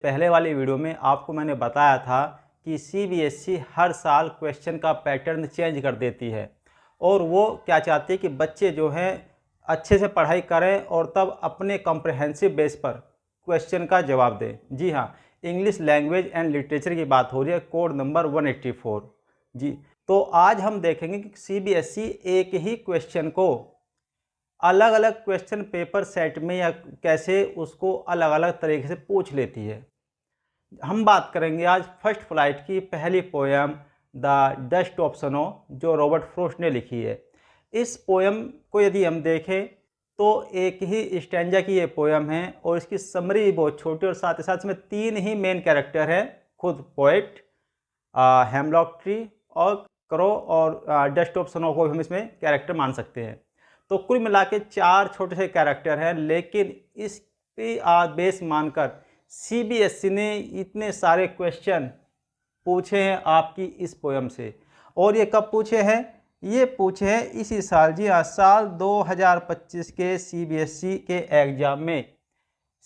पहले वाली वीडियो में आपको मैंने बताया था कि सीबीएसई हर साल क्वेश्चन का पैटर्न चेंज कर देती है और वो क्या चाहती है कि बच्चे जो हैं अच्छे से पढ़ाई करें और तब अपने कॉम्प्रहेंसिव बेस पर क्वेश्चन का जवाब दें। जी हाँ, इंग्लिश लैंग्वेज एंड लिटरेचर की बात हो रही है, कोड नंबर 184। जी, तो आज हम देखेंगे कि सीबीएसई एक ही क्वेश्चन को अलग अलग क्वेश्चन पेपर सेट में या कैसे उसको अलग अलग तरीके से पूछ लेती है। हम बात करेंगे आज फर्स्ट फ्लाइट की पहली poem the dust of snow, जो रॉबर्ट फ्रॉस्ट ने लिखी है। इस पोयम को यदि हम देखें तो एक ही स्टैंजा की ये पोयम है और इसकी समरी बहुत छोटी और साथ ही साथ इसमें 3 ही मेन कैरेक्टर हैं, खुद पोएट, हेमलॉक ट्री और क्रो और डस्ट ऑफ स्नो को हम इसमें कैरेक्टर मान सकते हैं। तो कुल मिला के 4 छोटे से कैरेक्टर हैं, लेकिन इस पे बेस मानकर सीबीएसई ने इतने सारे क्वेश्चन पूछे हैं आपकी इस पोयम से। और ये कब पूछे हैं? ये पूछे हैं इसी साल, जी हाँ, साल 2025 के सीबीएसई के एग्जाम में।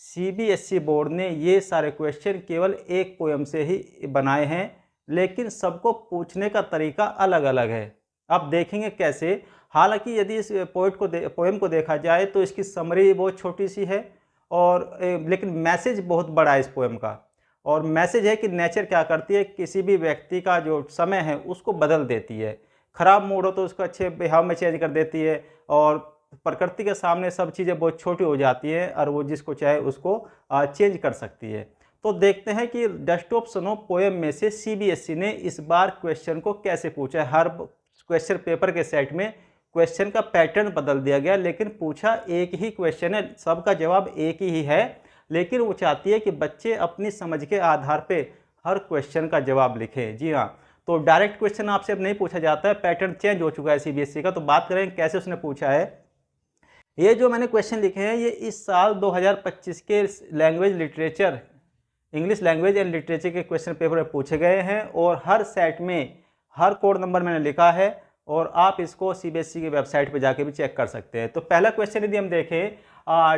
सीबीएसई बोर्ड ने ये सारे क्वेश्चन केवल एक पोयम से ही बनाए हैं, लेकिन सबको पूछने का तरीका अलग अलग है। अब देखेंगे कैसे। हालांकि यदि इस पोयम को देखा जाए तो इसकी समरी बहुत छोटी सी है और लेकिन मैसेज बहुत बड़ा है इस पोयम का। और मैसेज है कि नेचर क्या करती है, किसी भी व्यक्ति का जो समय है उसको बदल देती है। ख़राब मूड हो तो उसको अच्छे बिहाव में चेंज कर देती है और प्रकृति के सामने सब चीज़ें बहुत छोटी हो जाती हैं और वो जिसको चाहे उसको चेंज कर सकती है। तो देखते हैं कि डस्ट ऑफ स्नो पोयम में से सीबीएसई ने इस बार क्वेश्चन को कैसे पूछा है। हर क्वेश्चन पेपर के सेट में क्वेश्चन का पैटर्न बदल दिया गया, लेकिन पूछा एक ही क्वेश्चन है, सबका जवाब एक ही है। लेकिन वो चाहती है कि बच्चे अपनी समझ के आधार पे हर क्वेश्चन का जवाब लिखें। जी हाँ, तो डायरेक्ट क्वेश्चन आपसे अब नहीं पूछा जाता है, पैटर्न चेंज हो चुका है सीबीएसई का। तो बात करें कैसे उसने पूछा है। ये जो मैंने क्वेश्चन लिखे हैं ये इस साल 2025 के language literature, English language and literature के क्वेश्चन पेपर में पूछे गए हैं और हर सेट में हर कोड नंबर मैंने लिखा है और आप इसको सीबीएसई की वेबसाइट पर जाके भी चेक कर सकते हैं। तो पहला क्वेश्चन यदि हम देखें,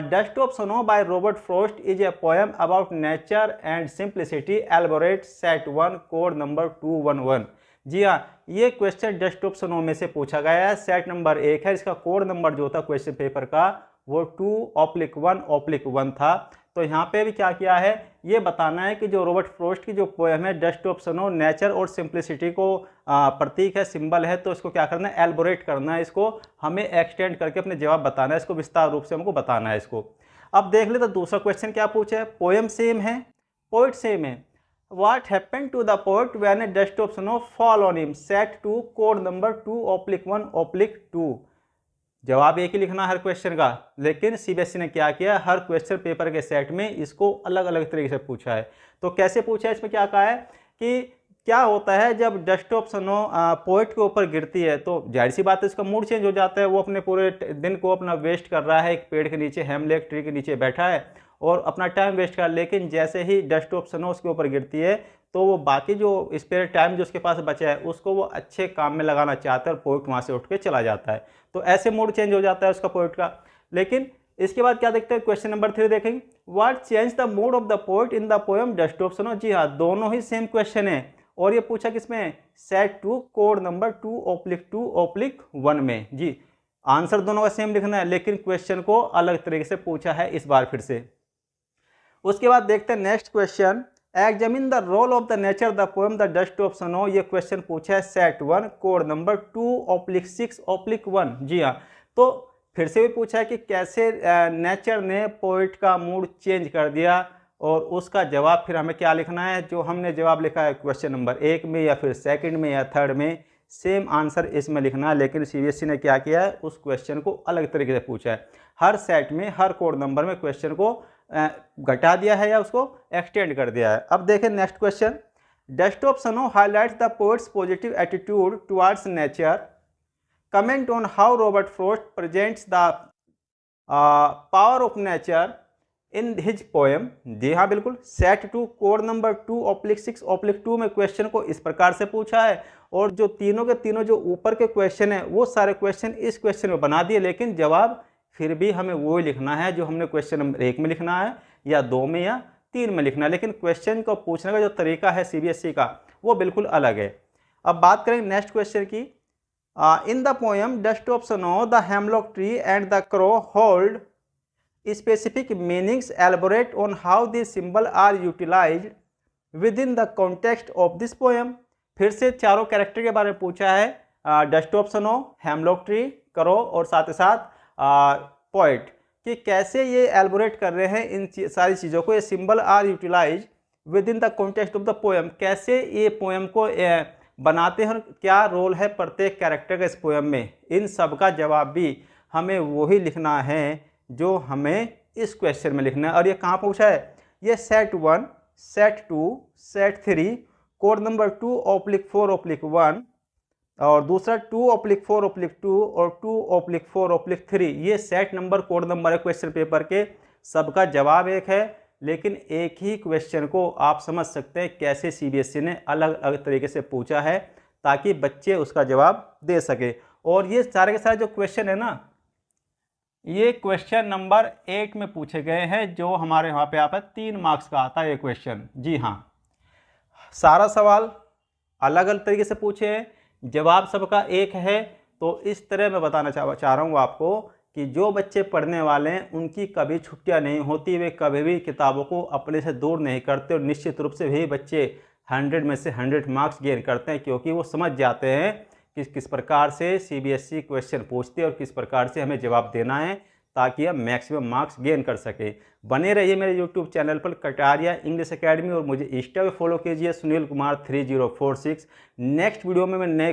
dust of snow by Robert Frost is a poem about nature and simplicity, elaborate, set 1, code number 211। जी हाँ, ये क्वेश्चन डस्ट ऑफ स्नो में से पूछा गया है, सेट नंबर 1 है। इसका कोड नंबर जो था क्वेश्चन पेपर का वो 2/1/1 था। तो यहाँ पे भी क्या किया है, ये बताना है कि जो रॉबर्ट फ्रॉस्ट की जो पोएम है डस्ट ऑफ स्नो नेचर और सिंप्लिसिटी को प्रतीक है, सिंबल है, तो इसको क्या करना है, एलबोरेट करना है, इसको हमें एक्सटेंड करके अपने जवाब बताना है, इसको विस्तार रूप से हमको बताना है इसको। अब देख ले तो दूसरा क्वेश्चन क्या पूछा है, पोएम सेम है, पोइट सेम है। What happened to the poet when a dust of snow fall on him, set 2, code number 2/1/2। जवाब एक ही लिखना हर क्वेश्चन का, लेकिन सीबीएसई ने क्या किया, हर क्वेश्चन पेपर के सेट में इसको अलग अलग तरीके से पूछा है। तो कैसे पूछा है, इसमें क्या कहा है कि क्या होता है जब डस्ट ऑफ स्नो पोएट के ऊपर गिरती है तो जाहिर सी बात है इसका मूड चेंज हो जाता है। वो अपने पूरे दिन को अपना वेस्ट कर रहा है, एक पेड़ के नीचे, हेमलेक ट्री के नीचे बैठा है और अपना टाइम वेस्ट कर, लेकिन जैसे ही डस्ट ऑफ स्नो उसके ऊपर गिरती है तो वो बाकी जो स्पेयर टाइम जो उसके पास बचा है उसको वो अच्छे काम में लगाना चाहता है और पोएट वहाँ से उठ के चला जाता है। तो ऐसे मूड चेंज हो जाता है उसका पोएट का। लेकिन इसके बाद क्या देखते हैं, क्वेश्चन नंबर 3 देखेंगे, what change the mood of the poet in the poem dust of snow. जी हाँ, दोनों ही सेम क्वेश्चन है और ये पूछा किसमें, सेट 2, कोड नंबर 2/2/1 में। जी, आंसर दोनों का सेम लिखना है, लेकिन क्वेश्चन को अलग तरीके से पूछा है इस बार फिर से। उसके बाद देखते हैं next question, examine the role of the nature the poem the dust of snow. ये क्वेश्चन पूछा है सेट 1, कोड नंबर 2/6/1। जी हाँ, तो फिर से भी पूछा है कि कैसे नेचर ने पोइट का मूड चेंज कर दिया और उसका जवाब फिर हमें क्या लिखना है, जो हमने जवाब लिखा है क्वेश्चन नंबर 1 में या फिर सेकंड में या थर्ड में, सेम आंसर इसमें लिखना है। लेकिन सीबीएसई ने क्या किया है, उस क्वेश्चन को अलग तरीके से पूछा है, हर सेट में हर कोड नंबर में क्वेश्चन को घटा दिया है या उसको एक्सटेंड कर दिया है। अब देखें next question, dust of snow highlights the poet's positive attitude towards nature, comment on how Robert Frost presents the power of nature in his poem. जी हाँ बिल्कुल, सेट 2, कोड नंबर 2/6/2 में क्वेश्चन को इस प्रकार से पूछा है और जो तीनों के तीनों जो ऊपर के क्वेश्चन है वो सारे क्वेश्चन इस क्वेश्चन में बना दिए, लेकिन जवाब फिर भी हमें वो ही लिखना है जो हमने क्वेश्चन नंबर 1 में लिखना है या 2 में या 3 में लिखना है, लेकिन क्वेश्चन को पूछने का जो तरीका है सीबीएसई का वो बिल्कुल अलग है। अब बात करेंगे नेक्स्ट क्वेश्चन की। In the poem dust of snow the hemlock tree and the crow hold specific meanings, elaborate on how this symbol are utilized within the context of this poem. फिर से चारों कैरेक्टर के बारे में पूछा है, dust of snow, hemlock tree, crow और साथ ही साथ पोइट, कि कैसे ये एलबोरेट कर रहे हैं इन सारी चीज़ों को। ये symbol are utilize within the context of the poem, कैसे ये पोएम को बनाते हैं और क्या रोल है प्रत्येक कैरेक्टर का इस पोएम में। इन सब का जवाब भी हमें वही लिखना है जो हमें इस क्वेश्चन में लिखना है। और ये कहाँ पूछा है, ये set 1, set 2, set 3, code number 2/4/1 और दूसरा 2/4/2 और 2/4/3। ये सेट नंबर कोड नंबर है क्वेश्चन पेपर के। सबका जवाब एक है, लेकिन एक ही क्वेश्चन को आप समझ सकते हैं कैसे सीबीएसई ने अलग अलग तरीके से पूछा है, ताकि बच्चे उसका जवाब दे सके। और ये सारे के सारे जो क्वेश्चन है ना, ये क्वेश्चन नंबर 8 में पूछे गए हैं, जो हमारे यहाँ पे आता है 3 मार्क्स का आता है ये क्वेश्चन। जी हाँ, सारा सवाल अलग अलग तरीके से पूछे हैं, जवाब सबका एक है। तो इस तरह मैं बताना चाह रहा हूँ आपको कि जो बच्चे पढ़ने वाले हैं उनकी कभी छुट्टियां नहीं होती, वे कभी भी किताबों को अपने से दूर नहीं करते और निश्चित रूप से भी बच्चे 100 में से 100 मार्क्स गेन करते हैं, क्योंकि वो समझ जाते हैं कि किस प्रकार से सीबीएसई क्वेश्चन पूछती है और किस प्रकार से हमें जवाब देना है, ताकि हम मैक्सिमम मार्क्स गेन कर सके। बने रहिए मेरे यूट्यूब चैनल पर कटारिया इंग्लिश एकेडमी, और मुझे इंस्टा पे फॉलो कीजिए सुनील कुमार 3046। नेक्स्ट वीडियो में मैं नए